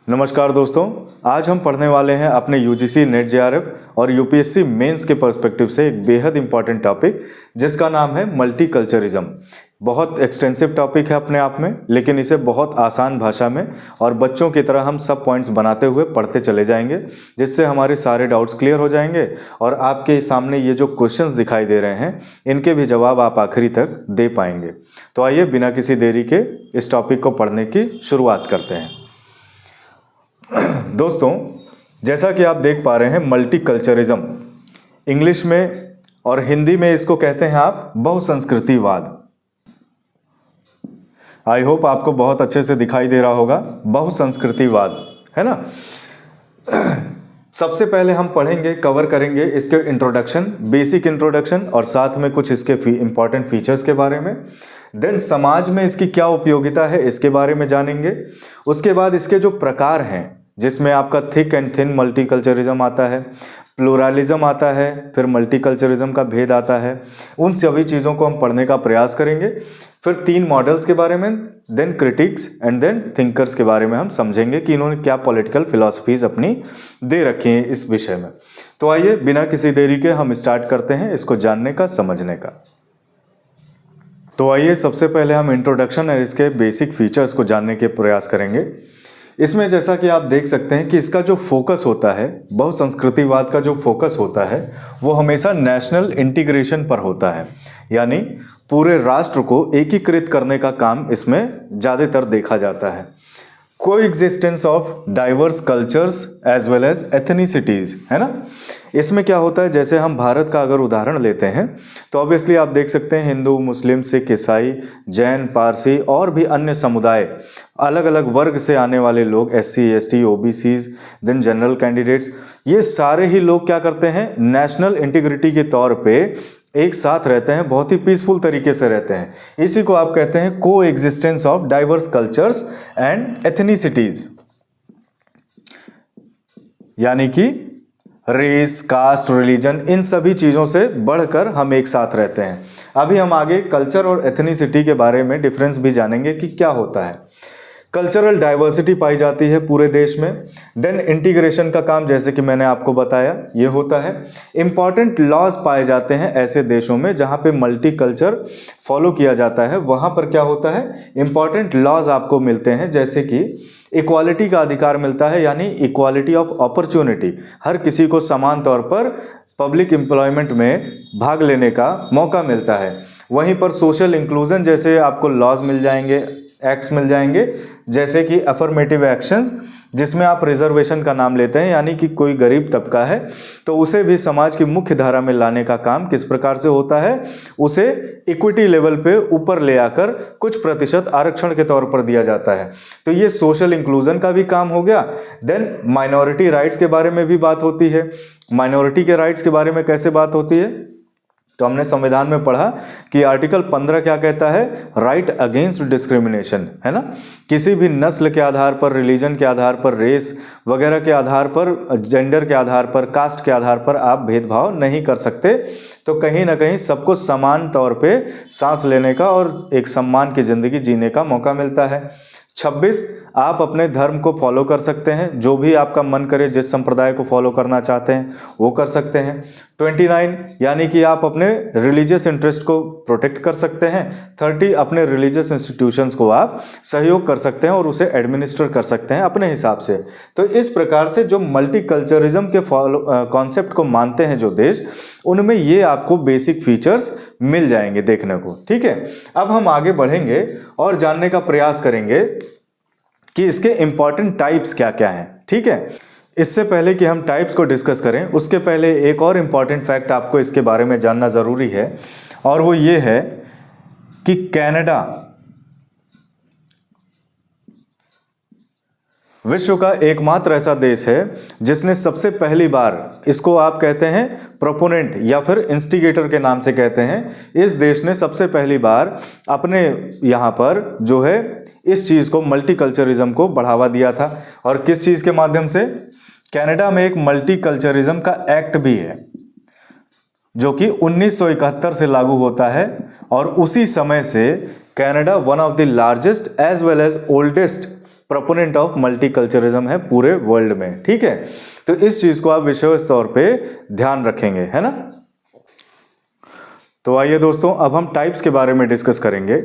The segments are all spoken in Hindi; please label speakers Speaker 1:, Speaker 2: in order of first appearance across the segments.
Speaker 1: नमस्कार दोस्तों, आज हम पढ़ने वाले हैं अपने यूजीसी नेट जेआरएफ और यूपीएससी मेंस के पर्सपेक्टिव से एक बेहद इंपॉर्टेंट टॉपिक जिसका नाम है मल्टीकल्चरिज्म। बहुत एक्सटेंसिव टॉपिक है अपने आप में, लेकिन इसे बहुत आसान भाषा में और बच्चों की तरह हम सब पॉइंट्स बनाते हुए पढ़ते चले जाएंगे, जिससे हमारे सारे डाउट्स क्लियर हो जाएंगे और आपके सामने ये जो क्वेश्चंस दिखाई दे रहे हैं इनके भी जवाब आप आखिरी तक दे पाएंगे। तो आइए बिना किसी देरी के इस टॉपिक को पढ़ने की शुरुआत करते हैं। दोस्तों, जैसा कि आप देख पा रहे हैं, मल्टीकल्चरिज्म इंग्लिश में और हिंदी में इसको कहते हैं आप बहुसंस्कृतिवाद। आई होप आपको बहुत अच्छे से दिखाई दे रहा होगा, बहुसंस्कृतिवाद, है ना। सबसे पहले हम पढ़ेंगे, कवर करेंगे इसके इंट्रोडक्शन, बेसिक इंट्रोडक्शन और साथ में कुछ इसके इंपॉर्टेंट फीचर्स के बारे में। देन समाज में इसकी क्या उपयोगिता है इसके बारे में जानेंगे। उसके बाद इसके जो प्रकार हैं, जिसमें आपका थिक एंड थिन मल्टीकल्चरिज्म आता है, प्लूरलिज्म आता है, फिर मल्टीकल्चरिज्म का भेद आता है, उन सभी चीज़ों को हम पढ़ने का प्रयास करेंगे। फिर 3 मॉडल्स के बारे में, then critics and then thinkers के बारे में हम समझेंगे कि इन्होंने क्या पॉलिटिकल फिलॉसफीज अपनी दे रखी हैं इस विषय में। तो आइए बिना किसी देरी के हम स्टार्ट करते हैं इसको जानने का, समझने का। तो आइए सबसे पहले हम इंट्रोडक्शन और इसके बेसिक फीचर्स को जानने के प्रयास करेंगे। इसमें जैसा कि आप देख सकते हैं कि इसका जो फोकस होता है, बहुसंस्कृतिवाद का जो फोकस होता है, वो हमेशा नेशनल इंटीग्रेशन पर होता है, यानी पूरे राष्ट्र को एकीकृत करने का काम इसमें ज़्यादातर देखा जाता है। Coexistence of diverse cultures as well as ethnicities, है ना। इसमें क्या होता है, जैसे हम भारत का अगर उदाहरण लेते हैं तो ऑब्वियसली आप देख सकते हैं हिंदू, मुस्लिम, सिख, ईसाई, जैन, पारसी और भी अन्य समुदाय, अलग अलग वर्ग से आने वाले लोग, SC, ST, OBCs, then general candidates, ये सारे ही लोग क्या करते हैं, नेशनल इंटीग्रिटी के तौर पे एक साथ रहते हैं, बहुत ही पीसफुल तरीके से रहते हैं। इसी को आप कहते हैं को existence of diverse cultures and ethnicities, यानी कि रेस, कास्ट, रिलीजन, इन सभी चीज़ों से बढ़कर हम एक साथ रहते हैं। अभी हम आगे कल्चर और एथनिसिटी के बारे में डिफरेंस भी जानेंगे कि क्या होता है। कल्चरल डाइवर्सिटी पाई जाती है पूरे देश में। देन इंटीग्रेशन का काम, जैसे कि मैंने आपको बताया, ये होता है। इंपॉर्टेंट लॉज पाए जाते हैं ऐसे देशों में जहाँ पे मल्टी कल्चर फॉलो किया जाता है, वहाँ पर क्या होता है, इंपॉर्टेंट लॉज आपको मिलते हैं, जैसे कि इक्वालिटी का अधिकार मिलता है, यानी इक्वालिटी ऑफ अपॉर्चुनिटी, हर किसी को समान तौर पर पब्लिक एम्प्लॉयमेंट में भाग लेने का मौका मिलता है। वहीं पर सोशल इंक्लूजन जैसे आपको लॉज मिल जाएंगे, एक्ट्स मिल जाएंगे, जैसे कि अफर्मेटिव एक्शंस, जिसमें आप रिजर्वेशन का नाम लेते हैं, यानी कि कोई गरीब तबका है तो उसे भी समाज की मुख्य धारा में लाने का काम किस प्रकार से होता है, उसे इक्विटी लेवल पे ऊपर ले आकर कुछ प्रतिशत आरक्षण के तौर पर दिया जाता है। तो ये सोशल इंक्लूजन का भी काम हो गया। देन माइनॉरिटी राइट्स के बारे में भी बात होती है। माइनॉरिटी के राइट्स के बारे में कैसे बात होती है, तो हमने संविधान में पढ़ा कि आर्टिकल 15 क्या कहता है, राइट अगेंस्ट डिस्क्रिमिनेशन, है ना। किसी भी नस्ल के आधार पर, रिलीजन के आधार पर, रेस वगैरह के आधार पर, जेंडर के आधार पर, कास्ट के आधार पर आप भेदभाव नहीं कर सकते। तो कहीं ना कहीं सबको समान तौर पे सांस लेने का और एक सम्मान की ज़िंदगी जीने का मौका मिलता है। 26, आप अपने धर्म को फॉलो कर सकते हैं, जो भी आपका मन करे, जिस संप्रदाय को फॉलो करना चाहते हैं वो कर सकते हैं। 29, यानी कि आप अपने रिलीजियस इंटरेस्ट को प्रोटेक्ट कर सकते हैं। 30, अपने रिलीजियस इंस्टीट्यूशंस को आप सहयोग कर सकते हैं और उसे एडमिनिस्टर कर सकते हैं अपने हिसाब से। तो इस प्रकार से जो मल्टीकल्चरिज्म के कॉन्सेप्ट को मानते हैं जो देश, उनमें ये आपको बेसिक फीचर्स मिल जाएंगे देखने को, ठीक है। अब हम आगे बढ़ेंगे और जानने का प्रयास करेंगे कि इसके इंपॉर्टेंट टाइप्स क्या क्या हैं, ठीक है। इससे पहले कि हम टाइप्स को डिस्कस करें, उसके पहले एक और इम्पॉर्टेंट फैक्ट आपको इसके बारे में जानना ज़रूरी है, और वो ये है कि कनाडा विश्व का एकमात्र ऐसा देश है जिसने सबसे पहली बार, इसको आप कहते हैं प्रोपोनेंट या फिर इंस्टिगेटर के नाम से कहते हैं, इस देश ने सबसे पहली बार अपने यहाँ पर जो है इस चीज़ को, मल्टीकल्चरिज्म को बढ़ावा दिया था। और किस चीज़ के माध्यम से, कनाडा में एक मल्टीकल्चरिज्म का एक्ट भी है जो कि 1971 से लागू होता है, और उसी समय से Canada one of the largest as well as oldest proponent of multiculturalism है पूरे वर्ल्ड में, ठीक है। तो इस चीज को आप विशेष तौर पे ध्यान रखेंगे, है ना। तो आइए दोस्तों, अब हम टाइप्स के बारे में डिस्कस करेंगे,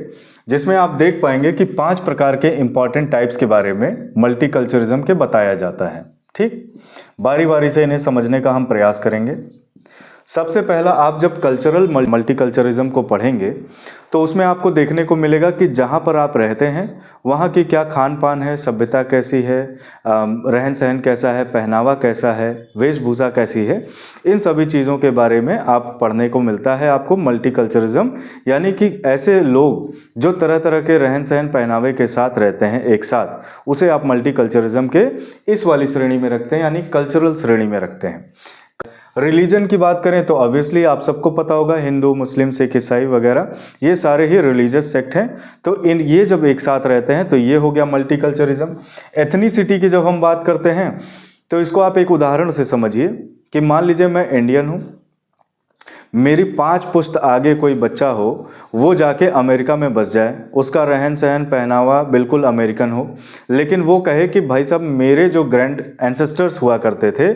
Speaker 1: जिसमें आप देख पाएंगे कि 5 प्रकार के इंपॉर्टेंट टाइप्स के बारे में मल्टीकल्चरिज्म के बताया जाता है, ठीक। बारी बारी से इन्हें समझने का हम प्रयास करेंगे। सबसे पहला, आप जब कल्चरल मल्टीकल्चरिज्म को पढ़ेंगे तो उसमें आपको देखने को मिलेगा कि जहाँ पर आप रहते हैं वहाँ की क्या खान पान है, सभ्यता कैसी है, रहन सहन कैसा है, पहनावा कैसा है, वेशभूषा कैसी है, इन सभी चीज़ों के बारे में आप पढ़ने को मिलता है आपको मल्टीकल्चरिज्म। यानी कि ऐसे लोग जो तरह तरह के रहन सहन पहनावे के साथ रहते हैं एक साथ, उसे आप मल्टीकल्चरिज्म के इस वाली श्रेणी में रखते हैं, यानी कल्चरल श्रेणी में रखते हैं। रिलीजन की बात करें तो ऑब्वियसली आप सबको पता होगा, हिंदू, मुस्लिम, सिख, ईसाई वगैरह ये सारे ही रिलीजियस सेक्ट हैं। तो ये जब एक साथ रहते हैं तो ये हो गया मल्टीकल्चरिज्म। एथनिसिटी की जब हम बात करते हैं तो इसको आप एक उदाहरण से समझिए कि मान लीजिए मैं इंडियन हूँ, मेरी 5 पुश्त आगे कोई बच्चा हो, वो जाके अमेरिका में बस जाए, उसका रहन सहन पहनावा बिल्कुल अमेरिकन हो, लेकिन वो कहे कि भाई साहब मेरे जो ग्रैंड एंसेस्टर्स हुआ करते थे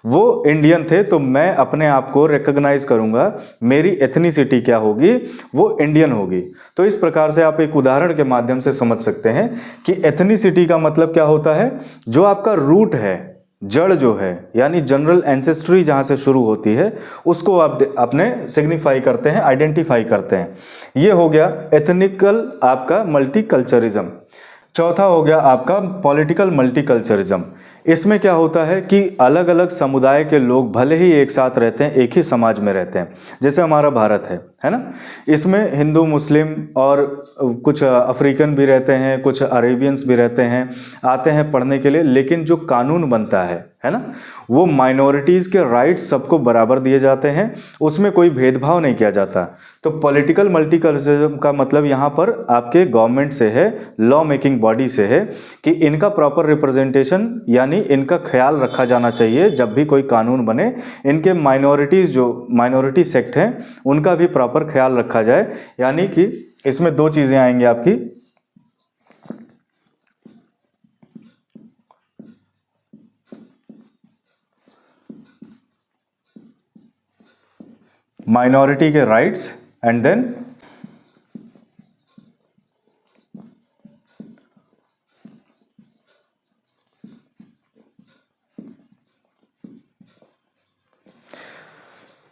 Speaker 1: वो इंडियन थे, तो मैं अपने आप को रिकॉग्नाइज करूंगा, मेरी एथनिसिटी क्या होगी, वो इंडियन होगी। तो इस प्रकार से आप एक उदाहरण के माध्यम से समझ सकते हैं कि एथनिसिटी का मतलब क्या होता है, जो आपका रूट है, जड़ जो है, यानी जनरल एंसेस्ट्री जहाँ से शुरू होती है, उसको आप अपने सिग्निफाई करते हैं, आइडेंटिफाई करते हैं। ये हो गया एथनिकल आपका मल्टीकल्चरिज्म। चौथा हो गया आपका पॉलिटिकल मल्टीकल्चरिज्म। इसमें क्या होता है कि अलग अलग समुदाय के लोग भले ही एक साथ रहते हैं, एक ही समाज में रहते हैं, जैसे हमारा भारत है ना। इसमें हिंदू, मुस्लिम और कुछ अफ्रीकन भी रहते हैं, कुछ अरेबियंस भी रहते हैं, आते हैं पढ़ने के लिए, लेकिन जो कानून बनता है ना, वो माइनॉरिटीज़ के राइट्स सबको बराबर दिए जाते हैं, उसमें कोई भेदभाव नहीं किया जाता। तो पॉलिटिकल मल्टीकल्चरिज्म का मतलब यहाँ पर आपके गवर्नमेंट से है, लॉ मेकिंग बॉडी से है, कि इनका प्रॉपर रिप्रेजेंटेशन यानी इनका ख्याल रखा जाना चाहिए जब भी कोई कानून बने, इनके माइनॉरिटीज़ जो माइनॉरिटी सेक्ट हैं उनका भी प्रॉपर ख्याल रखा जाए। यानी कि इसमें 2 चीज़ें आएंगी आपकी, माइनॉरिटी के राइट्स एंड देन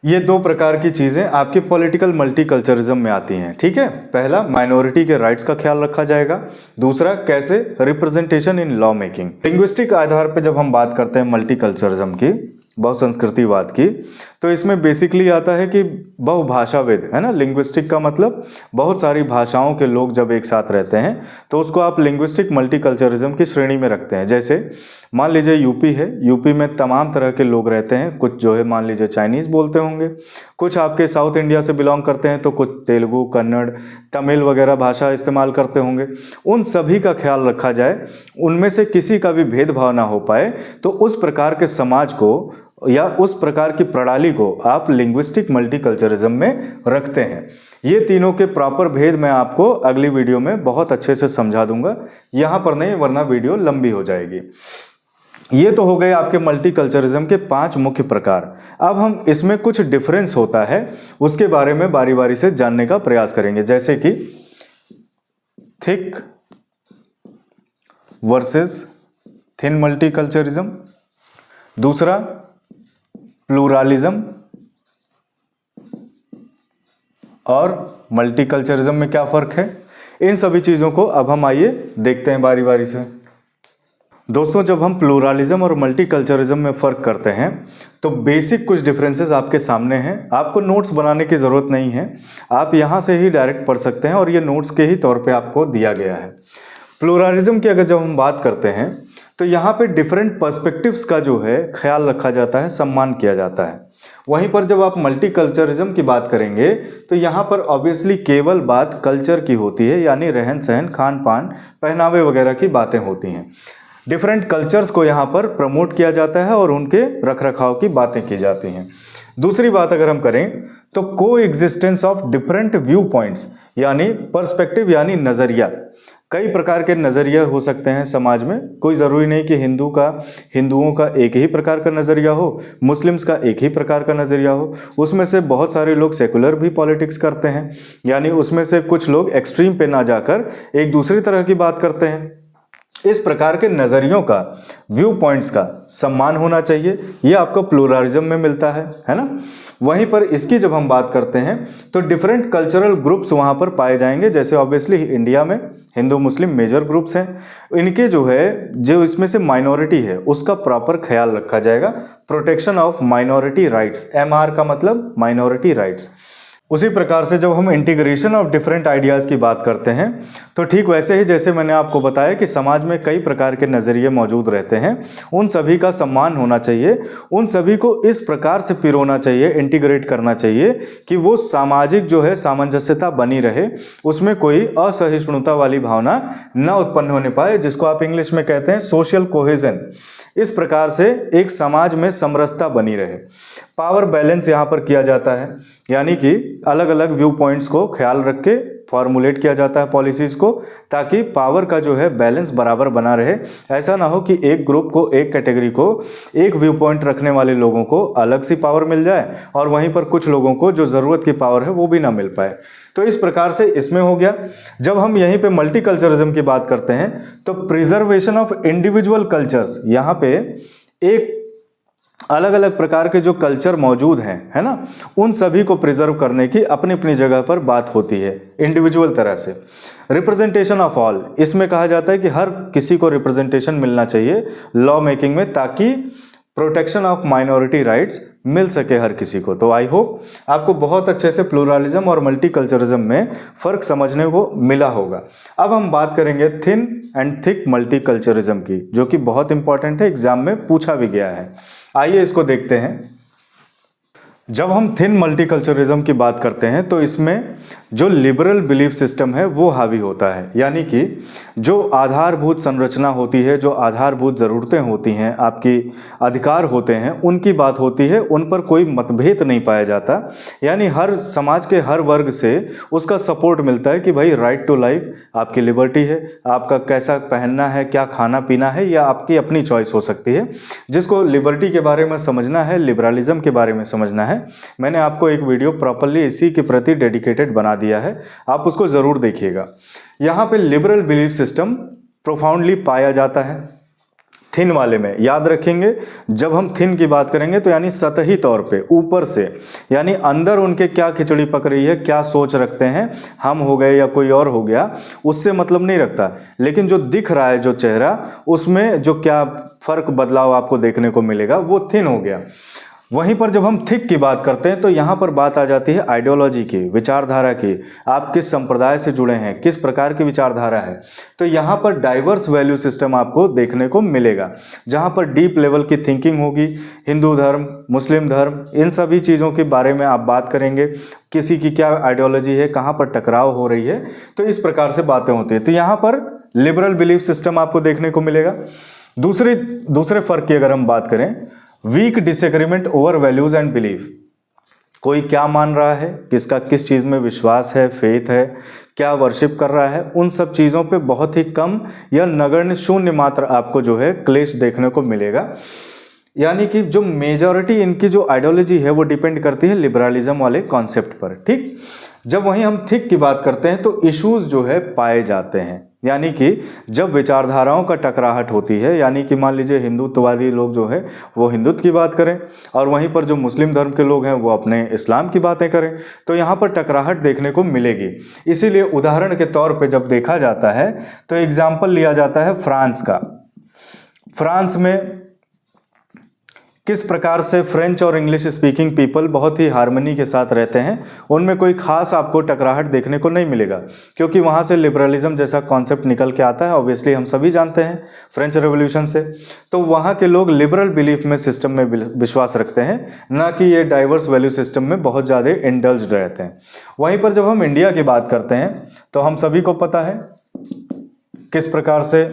Speaker 1: ये 2 प्रकार की चीजें आपके पॉलिटिकल मल्टीकल्चरिज्म में आती हैं, ठीक है। पहला, माइनॉरिटी के राइट्स का ख्याल रखा जाएगा। दूसरा, कैसे representation in law making. Linguistic आधार पर जब हम बात करते हैं मल्टीकल्चरिज्म की, बहुसंस्कृतिवाद की, तो इसमें बेसिकली आता है कि बहुभाषाविद, है ना। लिंग्विस्टिक का मतलब बहुत सारी भाषाओं के लोग जब एक साथ रहते हैं तो उसको आप लिंग्विस्टिक मल्टीकल्चरिज्म की श्रेणी में रखते हैं। जैसे मान लीजिए यूपी है, यूपी में तमाम तरह के लोग रहते हैं, कुछ जो है मान लीजिए चाइनीज़ बोलते होंगे, कुछ आपके साउथ इंडिया से बिलोंग करते हैं, तो कुछ तेलुगु, कन्नड़, तमिल वगैरह भाषा इस्तेमाल करते होंगे। उन सभी का ख्याल रखा जाए, उनमें से किसी का भी भेदभाव ना हो पाए, तो उस प्रकार के समाज को या उस प्रकार की प्रणाली को आप लिंग्विस्टिक मल्टीकल्चरिज्म में रखते हैं। ये तीनों के प्रॉपर भेद मैं आपको अगली वीडियो में बहुत अच्छे से समझा दूंगा, यहाँ पर नहीं, वरना वीडियो लंबी हो जाएगी। ये तो हो गए आपके मल्टीकल्चरिज्म के 5 मुख्य प्रकार। अब हम इसमें कुछ डिफरेंस होता है उसके बारे में बारी बारी से जानने का प्रयास करेंगे, जैसे कि थिक वर्सेस थिन मल्टीकल्चरिज्म, दूसरा प्लूरालिज्म, और मल्टीकल्चरिज्म में क्या फ़र्क है। इन सभी चीज़ों को अब हम आइए देखते हैं बारी बारी से। दोस्तों, जब हम प्लूरालिज्म और मल्टीकल्चरिज्म में फ़र्क करते हैं तो बेसिक कुछ डिफरेंसेस आपके सामने हैं। आपको नोट्स बनाने की ज़रूरत नहीं है, आप यहाँ से ही डायरेक्ट पढ़ सकते हैं और ये नोट्स के ही तौर पे आपको दिया गया है। प्लूरालिज्म की अगर जब हम बात करते हैं तो यहाँ पे डिफरेंट पर्सपेक्टिव्स का जो है ख्याल रखा जाता है, सम्मान किया जाता है। वहीं पर जब आप मल्टीकल्चरिज्म की बात करेंगे तो यहाँ पर ऑब्वियसली केवल बात कल्चर की होती है, यानी रहन सहन, खान पान, पहनावे वगैरह की बातें होती हैं। डिफरेंट कल्चर्स को यहाँ पर प्रमोट किया जाता है और उनके रखरखाव की बातें की जाती हैं। दूसरी बात अगर हम करें तो को existence of different view points, यानी पर्सपेक्टिव यानी नज़रिया। कई प्रकार के नज़रिए हो सकते हैं समाज में, कोई ज़रूरी नहीं कि हिंदुओं का एक ही प्रकार का नज़रिया हो, मुस्लिम्स का एक ही प्रकार का नज़रिया हो। उसमें से बहुत सारे लोग सेकुलर भी पॉलिटिक्स करते हैं, यानी उसमें से कुछ लोग एक्सट्रीम पे ना जाकर एक दूसरी तरह की बात करते हैं। इस प्रकार के नज़रियों का, व्यू पॉइंट्स का सम्मान होना चाहिए, ये आपको प्लुरलिज्म में मिलता है ना। वहीं पर इसकी जब हम बात करते हैं तो डिफरेंट कल्चरल ग्रुप्स वहाँ पर पाए जाएंगे, जैसे ऑब्वियसली इंडिया में हिंदू मुस्लिम मेजर ग्रुप्स हैं, इनके जो इसमें से माइनॉरिटी है उसका प्रॉपर ख्याल रखा जाएगा। Protection of minority rights, MR का मतलब माइनॉरिटी राइट्स। उसी प्रकार से जब हम इंटीग्रेशन ऑफ डिफरेंट आइडियाज़ की बात करते हैं तो ठीक वैसे ही जैसे मैंने आपको बताया कि समाज में कई प्रकार के नज़रिए मौजूद रहते हैं, उन सभी का सम्मान होना चाहिए, उन सभी को इस प्रकार से पिरोना चाहिए, इंटीग्रेट करना चाहिए कि वो सामाजिक जो है सामंजस्यता बनी रहे, उसमें कोई असहिष्णुता वाली भावना न उत्पन्न होने पाए, जिसको आप इंग्लिश में कहते हैं सोशल कोहेजन। इस प्रकार से एक समाज में समरसता बनी रहे। पावर बैलेंस यहाँ पर किया जाता है, यानी कि अलग अलग व्यू पॉइंट्स को ख्याल रख के फॉर्मुलेट किया जाता है पॉलिसीज़ को, ताकि पावर का जो है बैलेंस बराबर बना रहे। ऐसा ना हो कि एक ग्रुप को, एक कैटेगरी को, एक व्यू पॉइंट रखने वाले लोगों को अलग सी पावर मिल जाए और वहीं पर कुछ लोगों को जो ज़रूरत की पावर है वो भी ना मिल पाए। तो इस प्रकार से इसमें हो गया। जब हम यहीं पे मल्टीकल्चरिज्म की बात करते हैं तो प्रिजर्वेशन ऑफ इंडिविजुअल कल्चर्स, यहाँ पे एक अलग अलग प्रकार के जो कल्चर मौजूद हैं, है ना, उन सभी को प्रिजर्व करने की अपनी अपनी जगह पर बात होती है इंडिविजुअल तरह से। रिप्रेजेंटेशन ऑफ ऑल, इसमें कहा जाता है कि हर किसी को रिप्रेजेंटेशन मिलना चाहिए लॉ मेकिंग में, ताकि प्रोटेक्शन ऑफ माइनॉरिटी राइट्स मिल सके हर किसी को। तो आई होप आपको बहुत अच्छे से प्लुरलिज्म और मल्टीकल्चरिज्म में फ़र्क समझने को मिला होगा। अब हम बात करेंगे थिन एंड थिक मल्टीकल्चरिज्म की, जो कि बहुत इंपॉर्टेंट है, एग्जाम में पूछा भी गया है। आइए इसको देखते हैं। जब हम थिन मल्टीकल्चरिज्म की बात करते हैं तो इसमें जो लिबरल बिलीफ सिस्टम है वो हावी होता है, यानी कि जो आधारभूत संरचना होती है, जो आधारभूत ज़रूरतें होती हैं, आपकी अधिकार होते हैं, उनकी बात होती है, उन पर कोई मतभेद नहीं पाया जाता। यानी हर समाज के हर वर्ग से उसका सपोर्ट मिलता है कि भाई राइट टू लाइफ आपकी लिबर्टी है, आपका कैसा पहनना है, क्या खाना पीना है, या आपकी अपनी चॉइस हो सकती है। जिसको लिबर्टी के बारे में समझना है, लिबरलिज्म के बारे में समझना है, मैंने आपको एक वीडियो प्रॉपर्ली इसी के प्रति डेडिकेटेड बना दिया है, आप उसको ज़रूर देखिएगा। यहाँ पे लिबरल बिलीफ सिस्टम प्रोफाउंडली पाया जाता है थिन वाले में। याद रखेंगे, जब हम थिन की बात करेंगे तो यानी सतही तौर पे, ऊपर से, यानी अंदर उनके क्या खिचड़ी पक रही है, क्या सोच रखते हैं, हम हो गए या कोई और हो गया, उससे मतलब नहीं रखता। लेकिन जो दिख रहा है, जो चेहरा, उसमें जो क्या फ़र्क बदलाव आपको देखने को मिलेगा, वो थिन हो गया। वहीं पर जब हम थिक की बात करते हैं तो यहाँ पर बात आ जाती है आइडियोलॉजी की, विचारधारा की। आप किस संप्रदाय से जुड़े हैं, किस प्रकार की विचारधारा है। तो यहाँ पर डाइवर्स वैल्यू सिस्टम आपको देखने को मिलेगा, जहाँ पर डीप लेवल की थिंकिंग होगी। हिंदू धर्म, मुस्लिम धर्म, इन सभी चीज़ों के बारे में आप बात करेंगे, किसी की क्या आइडियोलॉजी है, कहाँ पर टकराव हो रही है, तो इस प्रकार से बातें होती है। तो यहाँ पर लिबरल बिलीफ सिस्टम आपको देखने को मिलेगा। दूसरे फ़र्क की अगर हम बात करें, weak disagreement over values and belief. कोई क्या मान रहा है, किसका किस चीज़ में विश्वास है, फेथ है, क्या वर्शिप कर रहा है, उन सब चीज़ों पे बहुत ही कम या नगण्य, शून्य मात्र आपको जो है क्लेश देखने को मिलेगा। यानी कि जो मेजॉरिटी इनकी जो आइडियोलॉजी है वो डिपेंड करती है लिबरलिज्म वाले कॉन्सेप्ट पर, ठीक। जब वहीं हम थिक की बात करते हैं तो इश्यूज जो है पाए जाते हैं, यानी कि जब विचारधाराओं का टकराहट होती है, यानी कि मान लीजिए हिंदुत्ववादी लोग जो है वो हिंदुत्व की बात करें और वहीं पर जो मुस्लिम धर्म के लोग हैं वो अपने इस्लाम की बातें करें, तो यहाँ पर टकराहट देखने को मिलेगी। इसीलिए उदाहरण के तौर पे जब देखा जाता है तो एग्जाम्पल लिया जाता है फ्रांस का। फ्रांस में किस प्रकार से फ्रेंच और इंग्लिश स्पीकिंग पीपल बहुत ही हार्मनी के साथ रहते हैं, उनमें कोई खास आपको टकराहट देखने को नहीं मिलेगा, क्योंकि वहाँ से लिबरलिज्म जैसा कॉन्सेप्ट निकल के आता है। ऑब्वियसली हम सभी जानते हैं फ्रेंच रेवोल्यूशन से, तो वहाँ के लोग लिबरल बिलीफ में, सिस्टम में विश्वास रखते हैं, ना कि ये डाइवर्स वैल्यू सिस्टम में बहुत ज़्यादा इंडल्ज्ड रहते हैं। वहीं पर जब हम इंडिया की बात करते हैं तो हम सभी को पता है किस प्रकार से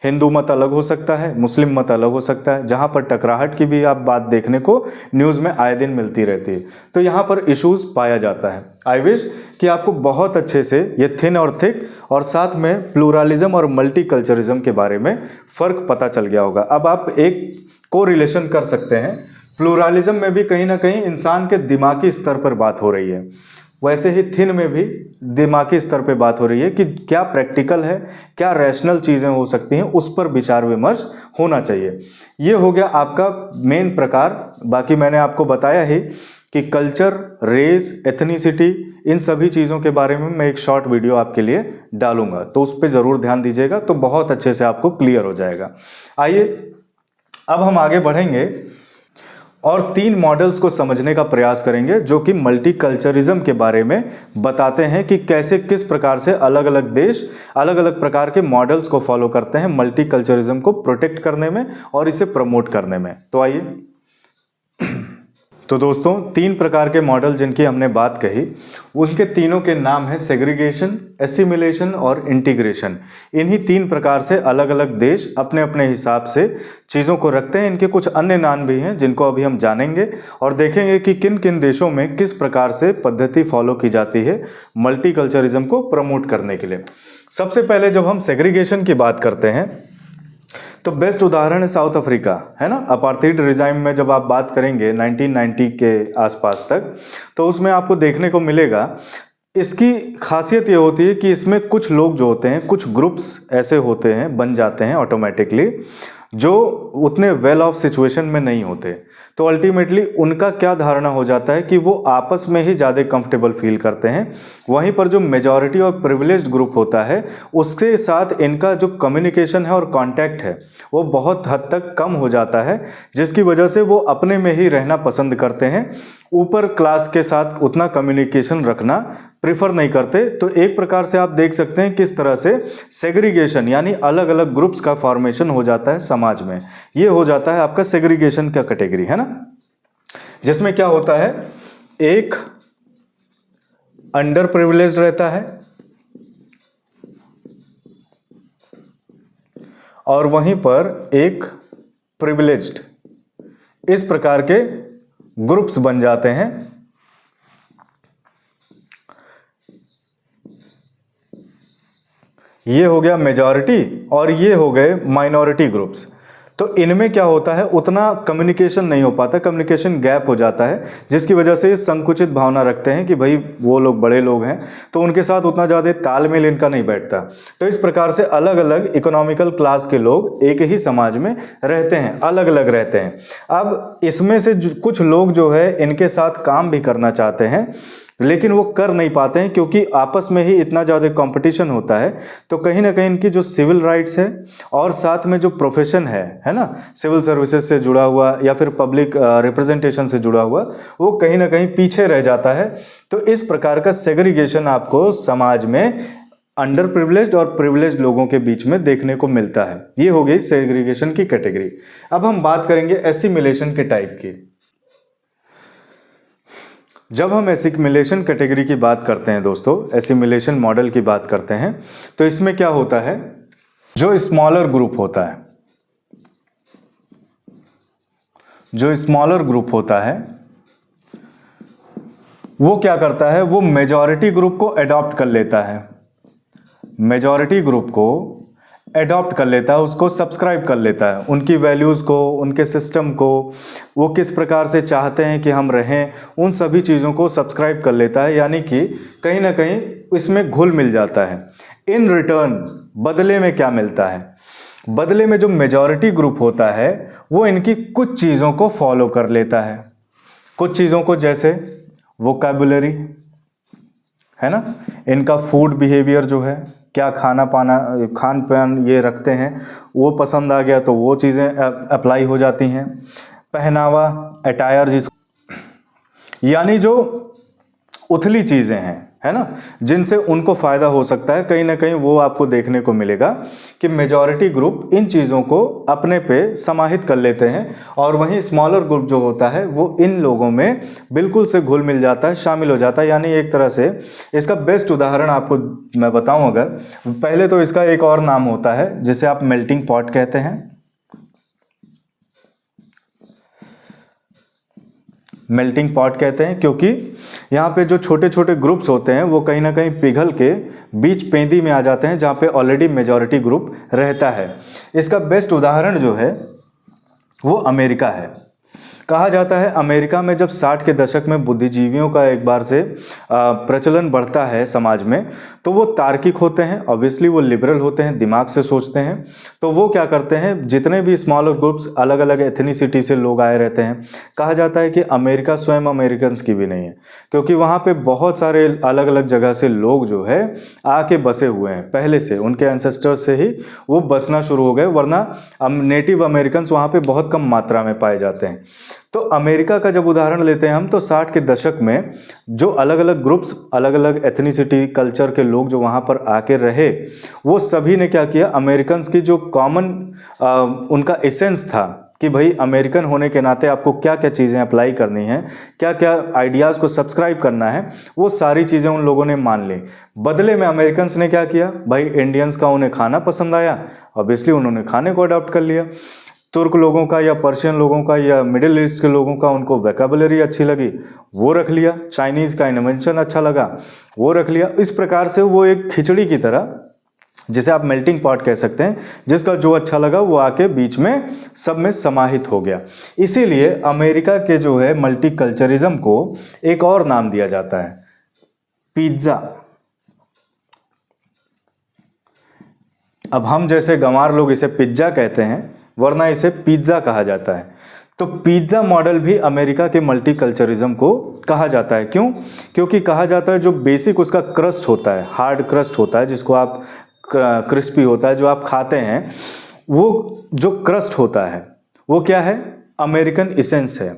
Speaker 1: हिंदू मत अलग हो सकता है, मुस्लिम मत अलग हो सकता है, जहाँ पर टकराहट की भी आप बात देखने को न्यूज़ में आए दिन मिलती रहती है। तो यहाँ पर इश्यूज पाया जाता है। आई विश कि आपको बहुत अच्छे से ये थिन और थिक और साथ में प्लूरलिज्म और मल्टीकल्चरिज्म के बारे में फ़र्क पता चल गया होगा। अब आप एक को रिलेशन कर सकते हैं, प्लूरलिज्म में भी कहीं ना कहीं इंसान के दिमागी स्तर पर बात हो रही है, वैसे ही थिन में भी दिमागी स्तर पे बात हो रही है कि क्या प्रैक्टिकल है, क्या रैशनल चीज़ें हो सकती हैं, उस पर विचार विमर्श होना चाहिए। ये हो गया आपका मेन प्रकार। बाकी मैंने आपको बताया ही कि कल्चर, रेस, एथनिसिटी, इन सभी चीज़ों के बारे में मैं एक शॉर्ट वीडियो आपके लिए डालूंगा, तो उस पर ज़रूर ध्यान दीजिएगा, तो बहुत अच्छे से आपको क्लियर हो जाएगा। आइए अब हम आगे बढ़ेंगे और 3 मॉडल्स को समझने का प्रयास करेंगे जो कि मल्टीकल्चरिज्म के बारे में बताते हैं कि कैसे किस प्रकार से अलग अलग देश अलग अलग प्रकार के मॉडल्स को फॉलो करते हैं मल्टीकल्चरिज्म को प्रोटेक्ट करने में और इसे प्रमोट करने में। तो आइए, तो दोस्तों 3 प्रकार के मॉडल जिनकी हमने बात कही, उनके तीनों के नाम है सेग्रीगेशन, एसिमिलेशन और इंटीग्रेशन। इन्हीं 3 प्रकार से अलग अलग देश अपने अपने हिसाब से चीज़ों को रखते हैं। इनके कुछ अन्य नाम भी हैं जिनको अभी हम जानेंगे और देखेंगे कि किन किन देशों में किस प्रकार से पद्धति फॉलो की जाती है मल्टीकल्चरिज्म को प्रमोट करने के लिए। सबसे पहले जब हम सेग्रीगेशन की बात करते हैं तो बेस्ट उदाहरण है साउथ अफ्रीका, है ना। अपार्थाइड रिजाइम में जब आप बात करेंगे 1990 के आसपास तक, तो उसमें आपको देखने को मिलेगा, इसकी खासियत ये होती है कि इसमें कुछ लोग जो होते हैं, कुछ ग्रुप्स ऐसे होते हैं, बन जाते हैं ऑटोमेटिकली, जो उतने वेल ऑफ सिचुएशन में नहीं होते। तो अल्टीमेटली उनका क्या धारणा हो जाता है कि वो आपस में ही ज़्यादा कंफर्टेबल फील करते हैं। वहीं पर जो मेजॉरिटी और प्रिविलेज्ड ग्रुप होता है उसके साथ इनका जो कम्युनिकेशन है और कांटेक्ट है वो बहुत हद तक कम हो जाता है, जिसकी वजह से वो अपने में ही रहना पसंद करते हैं, ऊपर क्लास के साथ उतना कम्युनिकेशन रखना प्रिफर नहीं करते। तो एक प्रकार से आप देख सकते हैं किस तरह से सेग्रीगेशन यानी अलग अलग ग्रुप्स का फॉर्मेशन हो जाता है समाज में। ये हो जाता है आपका सेग्रीगेशन का कैटेगरी, है ना, जिसमें क्या होता है, एक अंडर प्रिविलेज्ड रहता है और वहीं पर एक प्रिविलेज्ड, इस प्रकार के ग्रुप्स बन जाते हैं। ये हो गया मेजॉरिटी और ये हो गए माइनॉरिटी ग्रुप्स। तो इनमें क्या होता है, उतना कम्युनिकेशन नहीं हो पाता, कम्युनिकेशन गैप हो जाता है, जिसकी वजह से संकुचित भावना रखते हैं कि भाई वो लोग बड़े लोग हैं, तो उनके साथ उतना ज़्यादा तालमेल इनका नहीं बैठता। तो इस प्रकार से अलग अलग इकोनॉमिकल क्लास के लोग एक ही समाज में रहते हैं, अलग अलग रहते हैं। अब इसमें से कुछ लोग जो है इनके साथ काम भी करना चाहते हैं, लेकिन वो कर नहीं पाते हैं क्योंकि आपस में ही इतना ज़्यादा कंपटीशन होता है। तो कहीं ना कहीं इनकी जो सिविल राइट्स है और साथ में जो प्रोफेशन है ना, सिविल सर्विसेज से जुड़ा हुआ या फिर पब्लिक रिप्रेजेंटेशन से जुड़ा हुआ, वो कहीं ना कहीं पीछे रह जाता है। तो इस प्रकार का सेग्रीगेशन आपको समाज में अंडर प्रिविलेज्ड और प्रिविलेज्ड लोगों के बीच में देखने को मिलता है। ये हो गई सेग्रीगेशन की कैटेगरी। अब हम बात करेंगे एसिमिलेशन के टाइप की। जब हम एसिमिलेशन कैटेगरी की बात करते हैं दोस्तों, एसिमिलेशन मॉडल की बात करते हैं, तो इसमें क्या होता है, जो स्मॉलर ग्रुप होता है, जो स्मॉलर ग्रुप होता है वो क्या करता है, वो मेजॉरिटी ग्रुप को अडॉप्ट कर लेता है, मेजॉरिटी ग्रुप को एडॉप्ट कर लेता है, उसको सब्सक्राइब कर लेता है, उनकी वैल्यूज़ को, उनके सिस्टम को, वो किस प्रकार से चाहते हैं कि हम रहें, उन सभी चीज़ों को सब्सक्राइब कर लेता है। यानी कि कहीं ना कहीं इसमें घुल मिल जाता है। इन रिटर्न बदले में क्या मिलता है, बदले में जो मेजॉरिटी ग्रुप होता है वो इनकी कुछ चीज़ों को फॉलो कर लेता है, कुछ चीज़ों को, जैसे वोकैबुलरी है ना, इनका फूड बिहेवियर जो है, क्या खाना पाना खान पान ये रखते हैं, वो पसंद आ गया तो वो चीज़ें अप्लाई हो जाती हैं। पहनावा, अटायर, जिसको यानी जो उथली चीज़ें हैं, है ना, जिनसे उनको फ़ायदा हो सकता है। कहीं ना कहीं वो आपको देखने को मिलेगा कि मेजॉरिटी ग्रुप इन चीज़ों को अपने पे समाहित कर लेते हैं और वहीं स्मॉलर ग्रुप जो होता है वो इन लोगों में बिल्कुल से घुल मिल जाता है, शामिल हो जाता है। यानी एक तरह से इसका बेस्ट उदाहरण आपको मैं बताऊं, अगर पहले तो इसका एक और नाम होता है जिसे आप मेल्टिंग पॉट कहते हैं। मेल्टिंग पॉट कहते हैं क्योंकि यहाँ पे जो छोटे छोटे ग्रुप्स होते हैं वो कहीं ना कहीं पिघल के बीच पेंदी में आ जाते हैं जहाँ पे ऑलरेडी मेजॉरिटी ग्रुप रहता है। इसका बेस्ट उदाहरण जो है वो अमेरिका है। कहा जाता है अमेरिका में जब 60 के दशक में बुद्धिजीवियों का एक बार से प्रचलन बढ़ता है समाज में, तो वो तार्किक होते हैं, ऑब्वियसली वो लिबरल होते हैं, दिमाग से सोचते हैं। तो वो क्या करते हैं, जितने भी स्मॉलर ग्रुप्स अलग अलग एथनिसिटी से लोग आए रहते हैं, कहा जाता है कि अमेरिका स्वयं अमेरिकन्स की भी नहीं है, क्योंकि वहाँ पे बहुत सारे अलग अलग जगह से लोग जो है आके बसे हुए हैं, पहले से उनके एंसेस्टर्स से ही वो बसना शुरू हो गए, वरना नेटिव अमेरिकन्स वहाँ पे बहुत कम मात्रा में पाए जाते हैं। तो अमेरिका का जब उदाहरण लेते हैं हम, तो 60 के दशक में जो अलग अलग ग्रुप्स, अलग अलग एथनिसिटी कल्चर के लोग जो वहाँ पर आके रहे, वो सभी ने क्या किया, अमेरिकन्स की जो कॉमन उनका एसेंस था कि भाई अमेरिकन होने के नाते आपको क्या क्या चीज़ें अप्लाई करनी है, क्या क्या आइडियाज़ को सब्सक्राइब करना है, वो सारी चीज़ें उन लोगों ने मान ली। बदले में अमेरिकन्स ने क्या किया, भाई इंडियंस का उन्हें खाना पसंद आया, ऑब्वियसली उन्होंने खाने को अडॉप्ट कर लिया। तुर्क लोगों का या पर्शियन लोगों का या मिडिल ईस्ट के लोगों का उनको वोकैबुलरी अच्छी लगी, वो रख लिया। चाइनीज़ का इन्वेंशन अच्छा लगा, वो रख लिया। इस प्रकार से वो एक खिचड़ी की तरह, जिसे आप मेल्टिंग पॉट कह सकते हैं, जिसका जो अच्छा लगा वो आके बीच में सब में समाहित हो गया। इसीलिए अमेरिका के जो है मल्टीकल्चरिज्म को एक और नाम दिया जाता है, पिज्ज़ा। अब हम जैसे गंवार लोग इसे पिज्ज़ा कहते हैं, वरना इसे पिज्ज़ा कहा जाता है। तो पिज्ज़ा मॉडल भी अमेरिका के मल्टीकल्चरिज्म को कहा जाता है। क्यों? क्योंकि कहा जाता है जो बेसिक उसका क्रस्ट होता है, हार्ड क्रस्ट होता है, जिसको आप क्रिस्पी होता है जो आप खाते हैं, वो जो क्रस्ट होता है वो क्या है, अमेरिकन इसेंस है,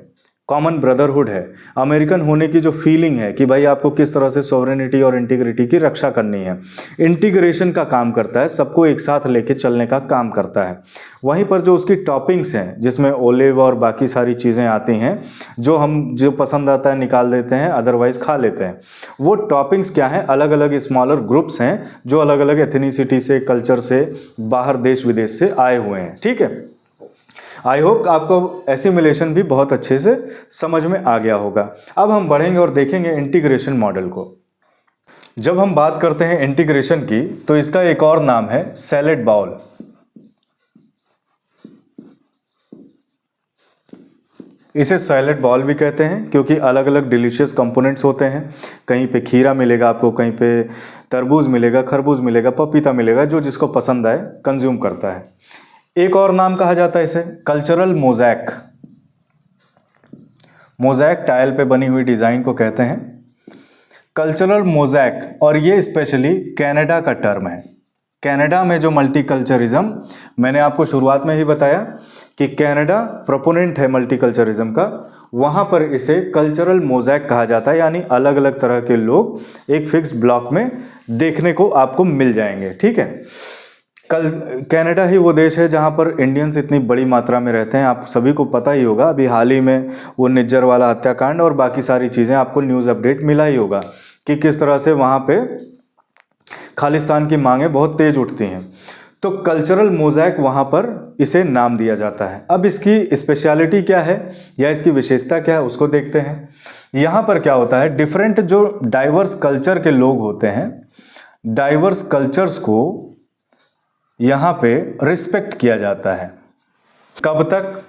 Speaker 1: कॉमन ब्रदरहुड है, अमेरिकन होने की जो फीलिंग है कि भाई आपको किस तरह से सॉवरेनिटी और इंटीग्रिटी की रक्षा करनी है, इंटीग्रेशन का काम करता है, सबको एक साथ लेके चलने का काम करता है। वहीं पर जो उसकी टॉपिंग्स हैं, जिसमें ओलिव और बाकी सारी चीज़ें आती हैं, जो हम जो पसंद आता है निकाल देते हैं, अदरवाइज खा लेते हैं, वो टॉपिंग्स क्या हैं, अलग अलग स्मॉलर ग्रुप्स हैं जो अलग अलग एथनिसिटी से, कल्चर से, बाहर देश विदेश से आए हुए हैं। ठीक है, आई होप आपको एसिमिलेशन भी बहुत अच्छे से समझ में आ गया होगा। अब हम बढ़ेंगे और देखेंगे इंटीग्रेशन मॉडल को। जब हम बात करते हैं इंटीग्रेशन की, तो इसका एक और नाम है सैलेड बाउल। इसे सैलेड बाउल भी कहते हैं क्योंकि अलग अलग डिलीशियस कंपोनेंट्स होते हैं। कहीं पे खीरा मिलेगा आपको, कहीं पे तरबूज मिलेगा, खरबूज मिलेगा, पपीता मिलेगा, जो जिसको पसंद आए कंज्यूम करता है। एक और नाम कहा जाता है इसे कल्चरल मोज़ैक। मोज़ैक टाइल पे बनी हुई डिज़ाइन को कहते हैं कल्चरल मोज़ैक, और ये स्पेशली कनाडा का टर्म है। कनाडा में जो मल्टीकल्चरिज्म, मैंने आपको शुरुआत में ही बताया कि कनाडा प्रोपोनेंट है मल्टीकल्चरिज्म का, वहाँ पर इसे कल्चरल मोज़ैक कहा जाता है। यानी अलग अलग तरह के लोग एक फिक्स ब्लॉक में देखने को आपको मिल जाएंगे। ठीक है, कनाडा ही वो देश है जहाँ पर इंडियंस इतनी बड़ी मात्रा में रहते हैं। आप सभी को पता ही होगा, अभी हाल ही में वो निज्जर वाला हत्याकांड और बाकी सारी चीज़ें आपको न्यूज़ अपडेट मिला ही होगा कि किस तरह से वहाँ पे खालिस्तान की मांगें बहुत तेज उठती हैं। तो कल्चरल मोज़ैक वहाँ पर इसे नाम दिया जाता है। अब इसकी स्पेशलिटी क्या है या इसकी विशेषता क्या है उसको देखते हैं। यहाँ पर क्या होता है, डिफरेंट जो डाइवर्स कल्चर के लोग होते हैं, डाइवर्स कल्चर्स को यहाँ पे रिस्पेक्ट किया जाता है। कब तक?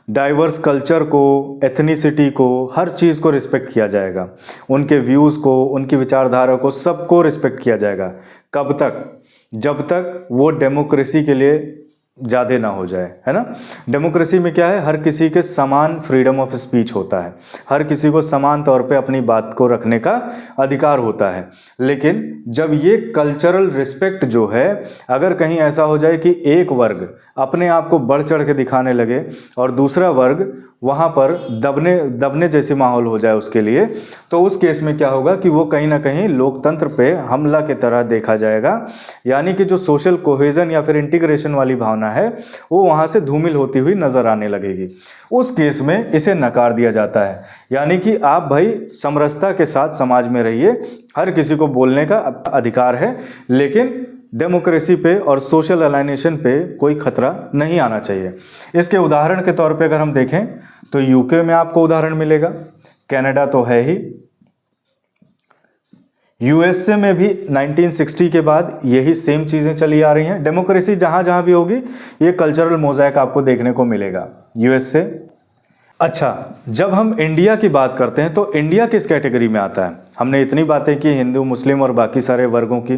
Speaker 1: डाइवर्स कल्चर को, एथनिसिटी को, हर चीज़ को रिस्पेक्ट किया जाएगा, उनके व्यूज़ को, उनकी विचारधारा को, सबको रिस्पेक्ट किया जाएगा। कब तक? जब तक वो डेमोक्रेसी के लिए ज़्यादा ना हो जाए, है ना। डेमोक्रेसी में क्या है, हर किसी के समान फ्रीडम ऑफ स्पीच होता है, हर किसी को समान तौर पे अपनी बात को रखने का अधिकार होता है। लेकिन जब ये कल्चरल रिस्पेक्ट जो है, अगर कहीं ऐसा हो जाए कि एक वर्ग अपने आप को बढ़ चढ़ के दिखाने लगे और दूसरा वर्ग वहाँ पर दबने जैसी माहौल हो जाए उसके लिए, तो उस केस में क्या होगा कि वो कहीं ना कहीं लोकतंत्र पे हमला की तरह देखा जाएगा। यानी कि जो सोशल कोहेजन या फिर इंटीग्रेशन वाली भावना है वो वहाँ से धूमिल होती हुई नजर आने लगेगी। उस केस में इसे नकार दिया जाता है। यानी कि आप भाई समरसता के साथ समाज में रहिए, हर किसी को बोलने का अधिकार है, लेकिन डेमोक्रेसी पे और सोशल अलाइनेशन पे कोई खतरा नहीं आना चाहिए। इसके उदाहरण के तौर पे अगर हम देखें तो यूके में आपको उदाहरण मिलेगा, कनाडा तो है ही, यूएसए में भी 1960 के बाद यही सेम चीज़ें चली आ रही हैं। डेमोक्रेसी जहाँ जहाँ भी होगी ये कल्चरल मोज़ाइक आपको देखने को मिलेगा यूएसए। अच्छा, जब हम इंडिया की बात करते हैं तो इंडिया किस कैटेगरी में आता है? हमने इतनी बातें की हिंदू, मुस्लिम और बाकी सारे वर्गों की,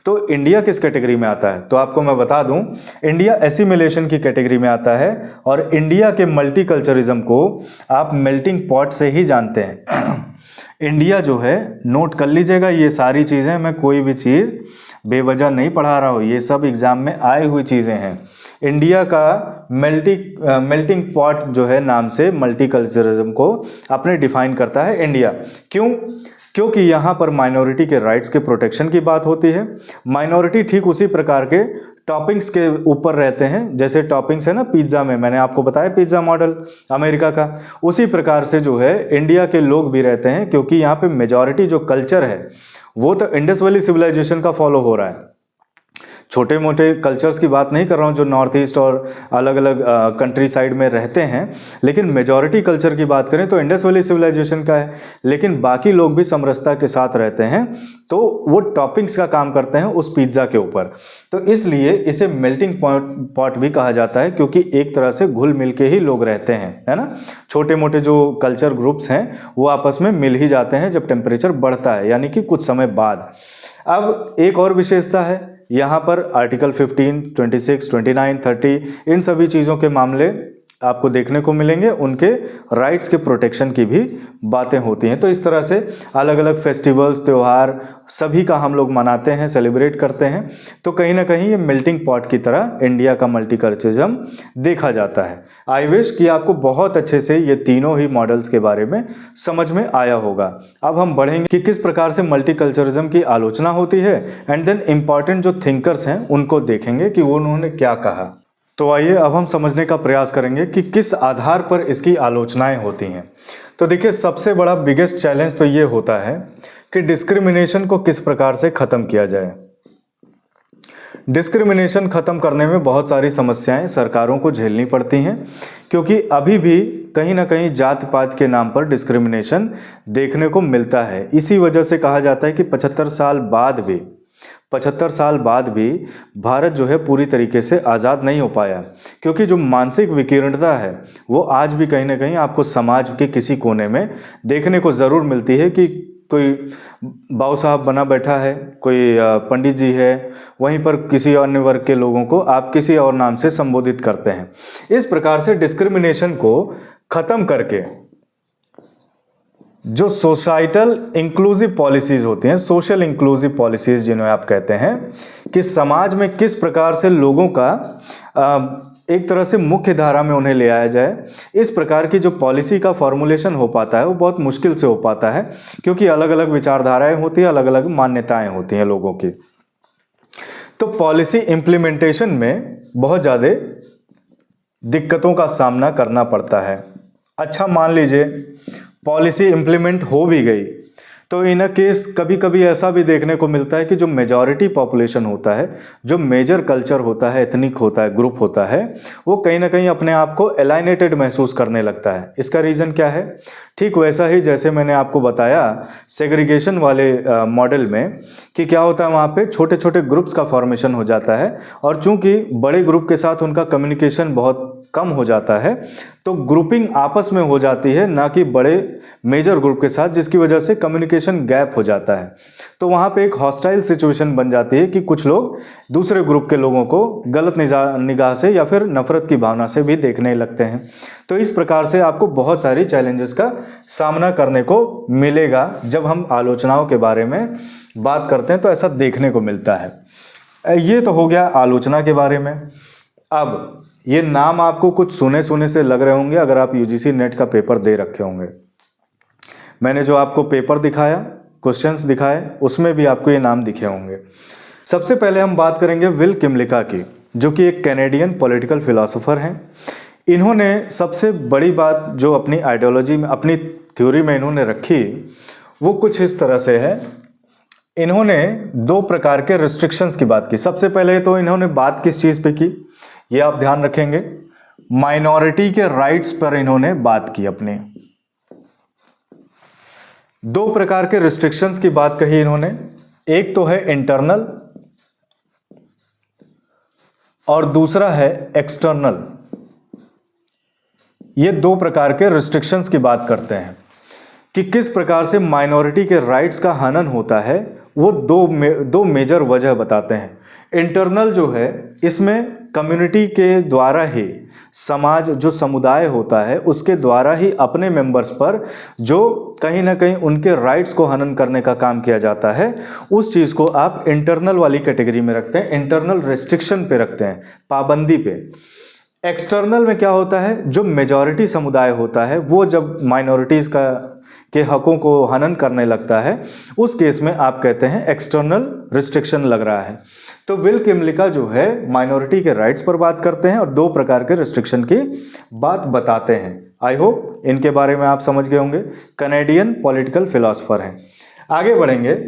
Speaker 1: तो इंडिया किस कैटेगरी में आता है? तो आपको मैं बता दूं, इंडिया एसिमिलेशन की कैटेगरी में आता है और इंडिया के मल्टीकल्चरिज्म को आप मेल्टिंग पॉट से ही जानते हैं। इंडिया जो है, नोट कर लीजिएगा ये सारी चीज़ें, मैं कोई भी चीज़ बेवजह नहीं पढ़ा रहा हूँ, ये सब एग्जाम में आई हुई चीज़ें हैं। इंडिया का मेल्टिंग पॉट जो है नाम से मल्टीकल्चरिज्म को अपने डिफाइन करता है इंडिया। क्यों? क्योंकि यहाँ पर माइनॉरिटी के राइट्स के प्रोटेक्शन की बात होती है। माइनॉरिटी ठीक उसी प्रकार के टॉपिंग्स के ऊपर रहते हैं, जैसे टॉपिंग्स है ना पिज्ज़ा में, मैंने आपको बताया पिज्ज़ा मॉडल अमेरिका का, उसी प्रकार से जो है इंडिया के लोग भी रहते हैं, क्योंकि यहाँ पे मेजॉरिटी जो कल्चर है वो तो इंडस वैली सिविलाइजेशन का फॉलो हो रहा है। छोटे मोटे कल्चर्स की बात नहीं कर रहा हूँ जो नॉर्थ ईस्ट और अलग अलग कंट्री साइड में रहते हैं, लेकिन मेजॉरिटी कल्चर की बात करें तो इंडस वैली सिविलाइजेशन का है। लेकिन बाकी लोग भी समरसता के साथ रहते हैं, तो वो टॉपिंग्स का काम करते हैं उस पिज्ज़ा के ऊपर। तो इसलिए इसे मेल्टिंग पॉट भी कहा जाता है, क्योंकि एक तरह से घुल मिल के ही लोग रहते हैं, है ना। छोटे मोटे जो कल्चर ग्रुप्स हैं वो आपस में मिल ही जाते हैं जब टेम्परेचर बढ़ता है, यानी कि कुछ समय बाद। अब एक और विशेषता है यहाँ पर, आर्टिकल 15, 26, 29, 30 इन सभी चीज़ों के मामले आपको देखने को मिलेंगे, उनके राइट्स के प्रोटेक्शन की भी बातें होती हैं। तो इस तरह से अलग अलग फेस्टिवल्स, त्यौहार सभी का हम लोग मनाते हैं, सेलिब्रेट करते हैं। तो कहीं ना कहीं ये मेल्टिंग पॉट की तरह इंडिया का मल्टीकल्चरिज्म देखा जाता है। आई विश कि आपको बहुत अच्छे से ये तीनों ही मॉडल्स के बारे में समझ में आया होगा। अब हम बढ़ेंगे कि किस प्रकार से मल्टीकल्चरिज्म की आलोचना होती है, एंड देन इम्पॉर्टेंट जो थिंकर्स हैं उनको देखेंगे कि वो उन्होंने क्या कहा। तो आइए अब हम समझने का प्रयास करेंगे कि किस आधार पर इसकी आलोचनाएं होती हैं। तो देखिए, सबसे बड़ा बिगेस्ट चैलेंज तो ये होता है कि डिस्क्रिमिनेशन को किस प्रकार से ख़त्म किया जाए। डिस्क्रिमिनेशन ख़त्म करने में बहुत सारी समस्याएं सरकारों को झेलनी पड़ती हैं, क्योंकि अभी भी कहीं ना कहीं जात पात के नाम पर डिस्क्रिमिनेशन देखने को मिलता है। इसी वजह से कहा जाता है कि 75 साल बाद भी भारत जो है पूरी तरीके से आज़ाद नहीं हो पाया, क्योंकि जो मानसिक विकीर्णता है वो आज भी कहीं ना कहीं आपको समाज के किसी कोने में देखने को ज़रूर मिलती है। कि कोई बाबू साहब बना बैठा है, कोई पंडित जी है, वहीं पर किसी अन्य वर्ग के लोगों को आप किसी और नाम से संबोधित करते हैं। इस प्रकार से डिस्क्रिमिनेशन को ख़त्म करके जो सोसाइटल इंक्लूसिव पॉलिसीज़ होती हैं, सोशल इंक्लूसिव पॉलिसीज़ जिन्हें आप कहते हैं, कि समाज में किस प्रकार से लोगों का एक तरह से मुख्य धारा में उन्हें ले आया जाए, इस प्रकार की जो पॉलिसी का फॉर्मुलेशन हो पाता है वो बहुत मुश्किल से हो पाता है, क्योंकि अलग अलग विचारधाराएं होती हैं, अलग अलग मान्यताएं होती हैं लोगों की। तो पॉलिसी इम्प्लीमेंटेशन में बहुत ज़्यादा दिक्कतों का सामना करना पड़ता है। अच्छा, मान लीजिए पॉलिसी इम्प्लीमेंट हो भी गई, तो इन केस कभी कभी ऐसा भी देखने को मिलता है कि जो मेजॉरिटी पॉपुलेशन होता है, जो मेजर कल्चर होता है, एथनिक होता है, ग्रुप होता है, वो कहीं ना कहीं अपने आप को एलाइनेटेड महसूस करने लगता है। इसका रीज़न क्या है? ठीक वैसा ही जैसे मैंने आपको बताया सेग्रीगेशन वाले मॉडल में, कि क्या होता है वहाँ पे छोटे छोटे ग्रुप्स का फॉर्मेशन हो जाता है, और चूंकि बड़े ग्रुप के साथ उनका कम्युनिकेशन बहुत कम हो जाता है, तो ग्रुपिंग आपस में हो जाती है, ना कि बड़े मेजर ग्रुप के साथ, जिसकी वजह से कम्युनिकेशन गैप हो जाता है। तो वहाँ पे एक हॉस्टाइल सिचुएशन बन जाती है कि कुछ लोग दूसरे ग्रुप के लोगों को गलत निगाह से या फिर नफरत की भावना से भी देखने लगते हैं। तो इस प्रकार से आपको बहुत सारी चैलेंजेस का सामना करने को मिलेगा जब हम आलोचनाओं के बारे में बात करते हैं, तो ऐसा देखने को मिलता है। ये तो हो गया आलोचना के बारे में। अब ये नाम आपको कुछ सुने सुने से लग रहे होंगे अगर आप यूजीसी नेट का पेपर दे रखे होंगे। मैंने जो आपको पेपर दिखाया, क्वेश्चंस दिखाए, उसमें भी आपको ये नाम दिखे होंगे। सबसे पहले हम बात करेंगे विल किमलिका की, जो कि एक कैनेडियन पॉलिटिकल फिलोसोफर हैं। इन्होंने सबसे बड़ी बात जो अपनी आइडियोलॉजी में, अपनी थ्योरी में इन्होंने रखी, वो कुछ इस तरह से है। इन्होंने दो प्रकार के रिस्ट्रिक्शंस की बात की। सबसे पहले तो इन्होंने बात किस चीज़ पे की, ये आप ध्यान रखेंगे, माइनॉरिटी के राइट्स पर इन्होंने बात की। अपने दो प्रकार के रिस्ट्रिक्शंस की बात कही इन्होंने, एक तो है इंटरनल और दूसरा है एक्सटर्नल। ये दो प्रकार के रिस्ट्रिक्शंस की बात करते हैं कि किस प्रकार से माइनॉरिटी के राइट्स का हनन होता है। वो दो मेजर वजह बताते हैं। इंटरनल जो है, इसमें कम्युनिटी के द्वारा ही, समाज जो समुदाय होता है उसके द्वारा ही अपने मेंबर्स पर जो कहीं ना कहीं उनके राइट्स को हनन करने का काम किया जाता है, उस चीज़ को आप इंटरनल वाली कैटेगरी में रखते हैं, इंटरनल रेस्ट्रिक्शन पे रखते हैं, पाबंदी पे। एक्सटर्नल में क्या होता है, जो मेजॉरिटी समुदाय होता है वो जब माइनॉरिटीज़ के हकों को हनन करने लगता है, उस केस में आप कहते हैं एक्सटर्नल रिस्ट्रिक्शन लग रहा है। तो विल किमलिका जो है माइनॉरिटी के राइट्स पर बात करते हैं और दो प्रकार के रिस्ट्रिक्शन की बात बताते हैं। आई होप इनके बारे में आप समझ गए होंगे। कैनेडियन पॉलिटिकल फिलोसोफर हैं। आगे बढ़ेंगे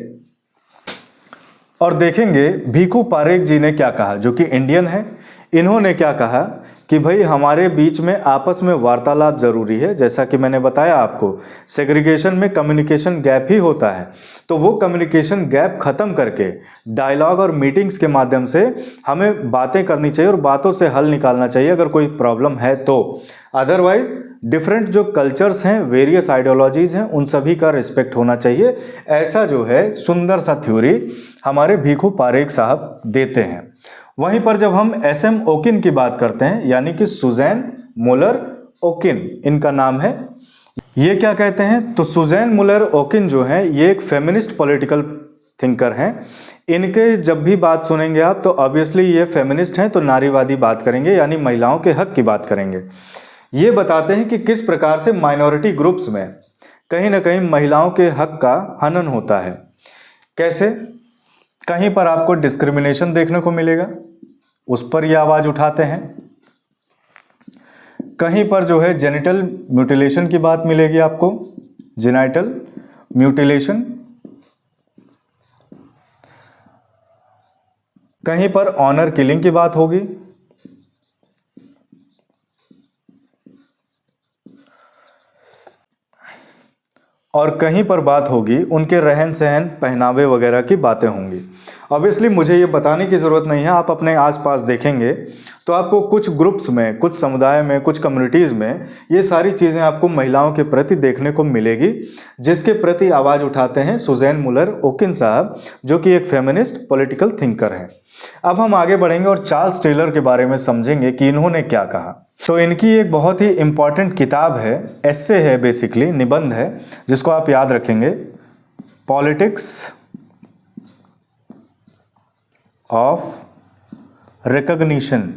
Speaker 1: और देखेंगे भिखू पारेख जी ने क्या कहा, जो कि इंडियन है। इन्होंने क्या कहा कि भाई हमारे बीच में आपस में वार्तालाप जरूरी है। जैसा कि मैंने बताया आपको, सेग्रीगेशन में कम्युनिकेशन गैप ही होता है, तो वो कम्युनिकेशन गैप खत्म करके डायलॉग और मीटिंग्स के माध्यम से हमें बातें करनी चाहिए और बातों से हल निकालना चाहिए अगर कोई प्रॉब्लम है तो। अदरवाइज डिफरेंट जो कल्चर्स हैं, वेरियस आइडियोलॉजीज हैं, उन सभी का रिस्पेक्ट होना चाहिए। ऐसा जो है सुंदर सा थ्योरी हमारे भिखू पारेख साहब देते हैं। वहीं पर जब हम एसएम ओकिन की बात करते हैं, यानी कि सुजैन मुलर ओकिन इनका नाम है, ये क्या कहते हैं, तो सुजैन मुलर ओकिन जो हैं ये एक फेमिनिस्ट पॉलिटिकल थिंकर हैं। इनके जब भी बात सुनेंगे आप तो ऑब्वियसली ये फेमिनिस्ट हैं, तो नारीवादी बात करेंगे, यानी महिलाओं के हक की बात करेंगे। ये बताते हैं कि किस प्रकार से माइनॉरिटी ग्रुप्स में कहीं ना कहीं महिलाओं के हक का हनन होता है। कैसे, कहीं पर आपको डिस्क्रिमिनेशन देखने को मिलेगा, उस पर ये आवाज उठाते हैं। कहीं पर जो है जेनिटल म्यूटिलेशन की बात मिलेगी आपको, जेनिटल म्यूटिलेशन। कहीं पर ऑनर किलिंग की बात होगी, और कहीं पर बात होगी उनके रहन सहन, पहनावे वगैरह की बातें होंगी। ऑब्वियसली मुझे ये बताने की ज़रूरत नहीं है, आप अपने आसपास देखेंगे तो आपको कुछ ग्रुप्स में, कुछ समुदाय में, कुछ कम्युनिटीज़ में ये सारी चीज़ें आपको महिलाओं के प्रति देखने को मिलेगी, जिसके प्रति आवाज़ उठाते हैं सुजैन मुलर ओकिन साहब, जो कि एक फेमिनिस्ट पॉलिटिकल थिंकर हैं। अब हम आगे बढ़ेंगे और चार्ल्स टेलर के बारे में समझेंगे कि इन्होंने क्या कहा। तो इनकी एक बहुत ही इम्पॉर्टेंट किताब है, एस्से है, बेसिकली निबंध है, जिसको आप याद रखेंगे, politics of recognition.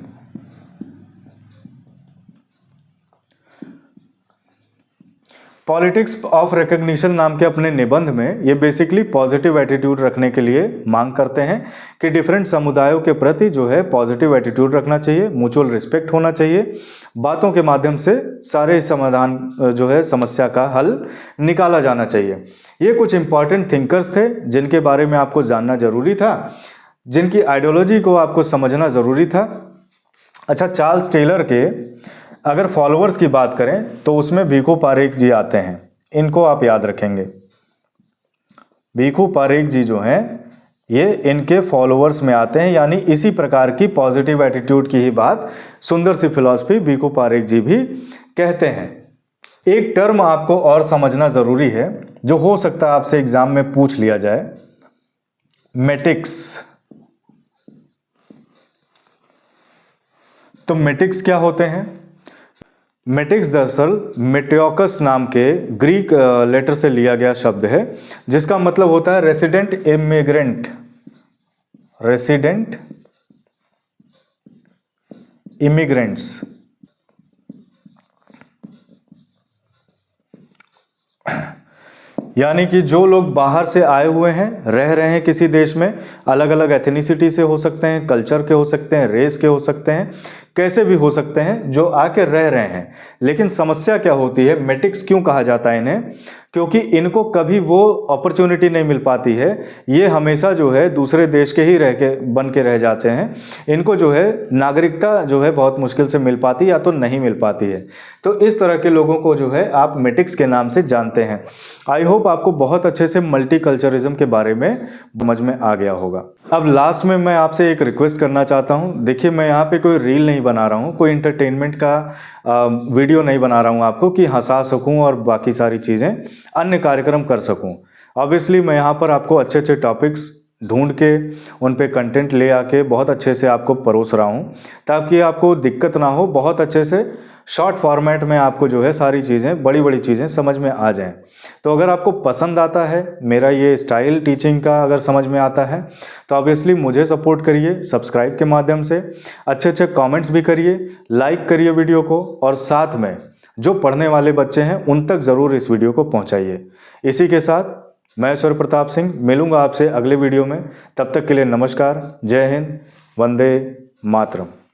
Speaker 1: Politics of recognition नाम के अपने निबंध में ये बेसिकली पॉजिटिव एटीट्यूड रखने के लिए मांग करते हैं कि डिफरेंट समुदायों के प्रति जो है पॉजिटिव एटीट्यूड रखना चाहिए, म्यूचुअल रिस्पेक्ट होना चाहिए, बातों के माध्यम से सारे समाधान जो है समस्या का हल निकाला जाना चाहिए। ये कुछ इंपॉर्टेंट थिंकर्स थे जिनके बारे में आपको जानना जरूरी था, जिनकी आइडियोलॉजी को आपको समझना ज़रूरी था। अच्छा, चार्ल्स टेलर के अगर फॉलोअर्स की बात करें तो उसमें भिखू पारेख जी आते हैं, इनको आप याद रखेंगे। भिखू पारेख जी जो हैं ये इनके फॉलोअर्स में आते हैं, यानी इसी प्रकार की पॉजिटिव एटीट्यूड की ही बात, सुंदर सी फिलॉसफी भिखू पारेख जी भी कहते हैं। एक टर्म आपको और समझना ज़रूरी है जो हो सकता है आपसे एग्जाम में पूछ लिया जाए, मेटिक्स। तो मेटिक्स क्या होते हैं? मेटिक्स दरअसल मेटियोकस नाम के ग्रीक लेटर से लिया गया शब्द है, जिसका मतलब होता है रेसिडेंट इमिग्रेंट। Resident immigrants. यानी कि जो लोग बाहर से आए हुए हैं, रह रहे हैं किसी देश में, अलग अलग एथनिसिटी से हो सकते हैं, कल्चर के हो सकते हैं, रेस के हो सकते हैं, कैसे भी हो सकते हैं, जो आके रह रहे हैं। लेकिन समस्या क्या होती है, मेटिक्स क्यों कहा जाता है इन्हें? क्योंकि इनको कभी वो अपॉर्चुनिटी नहीं मिल पाती है। ये हमेशा जो है दूसरे देश के ही बन के रह जाते हैं। इनको जो है नागरिकता जो है बहुत मुश्किल से मिल पाती है या तो नहीं मिल पाती है। तो इस तरह के लोगों को जो है आप मेटिक्स के नाम से जानते हैं। आई होप आपको बहुत अच्छे से मल्टीकल्चरिज्म के बारे में समझ में आ गया होगा। अब लास्ट में मैं आपसे एक रिक्वेस्ट करना चाहता हूं। देखिए, मैं यहाँ पे कोई रील नहीं बना रहा हूँ, कोई इंटरटेनमेंट का वीडियो नहीं बना रहा हूँ आपको कि हंसा सकूँ और बाकी सारी चीज़ें अन्य कार्यक्रम कर सकूँ। ऑब्वियसली मैं यहाँ पर आपको अच्छे अच्छे टॉपिक्स ढूंढ के उन पे कंटेंट ले आके बहुत अच्छे से आपको परोस रहा हूँ, ताकि आपको दिक्कत ना हो। बहुत अच्छे से शॉर्ट फॉर्मेट में आपको जो है सारी चीज़ें, बड़ी बड़ी चीज़ें समझ में आ जाएं। तो अगर आपको पसंद आता है मेरा ये स्टाइल टीचिंग का, अगर समझ में आता है, तो ऑब्वियसली मुझे सपोर्ट करिए सब्सक्राइब के माध्यम से, अच्छे अच्छे कमेंट्स भी करिए, लाइक करिए वीडियो को, और साथ में जो पढ़ने वाले बच्चे हैं उन तक ज़रूर इस वीडियो को पहुँचाइए। इसी के साथ मैं सूर्य प्रताप सिंह मिलूँगा आपसे अगले वीडियो में। तब तक के लिए नमस्कार, जय हिंद, वंदे मातरम।